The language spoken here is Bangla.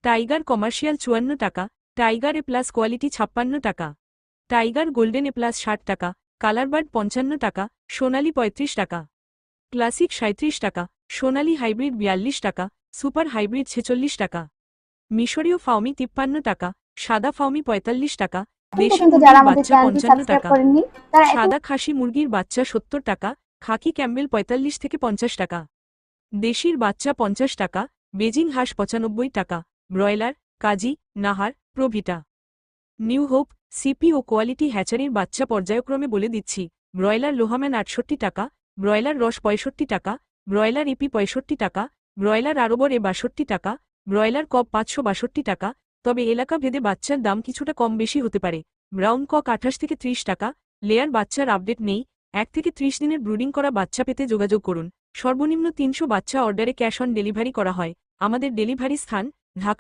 টাইগার কমার্শিয়াল 54 টাকা, টাইগার এ প্লাস কোয়ালিটি 56 টাকা, টাইগার গোল্ডেন এ প্লাস 60 টাকা, কালারবার্ড 55 টাকা, সোনালী 35 টাকা, ক্লাসিক 37 টাকা, সোনালী হাইব্রিড 42 টাকা, সুপার হাইব্রিড 46 টাকা, মিশরীয় ফাউমি 53 টাকা, সাদা ফাউমি 45 টাকা, দেশি যারা মুরগির আমাদের বাচ্চা চ্যানেলটি 55 সাবস্ক্রাইব টাকা, করেননি তারা সাদা খাসি মুরগির বাচ্চা 70 টাকা, খাকি ক্যাম্বেল 45 থেকে 50 টাকা, দেশির বাচ্চা 50 টাকা, বেজিং হাঁস 95 টাকা, broiler, Kazi, Nahar, Provita. New Hope, CP ও কোয়ালিটি হ্যাচারির বাচ্চা পর্যায়ক্রমে বলে দিচ্ছি। ব্রয়লার লোহাম্যান 68 টাকা, ব্রয়লার রস 65 টাকা, ব্রয়লার ইপি 65 টাকা, ব্রয়লার আরবর এ 62 টাকা, ব্রয়লার কক 562 টাকা, তবে এলাকা ভেদে বাচ্চার দাম কিছুটা কম বেশি হতে পারে। ব্রাউন কক 28 থেকে 30 টাকা, লেয়ার বাচ্চার আপডেট নেই। 1 থেকে 30 দিনের ব্রুডিং করা বাচ্চা পেতে যোগাযোগ করুন। সর্বনিম্ন 300 বাচ্চা অর্ডারে ক্যাশ অন ডেলিভারি করা হয়। আমাদের ডেলিভারি স্থান ঢাকা।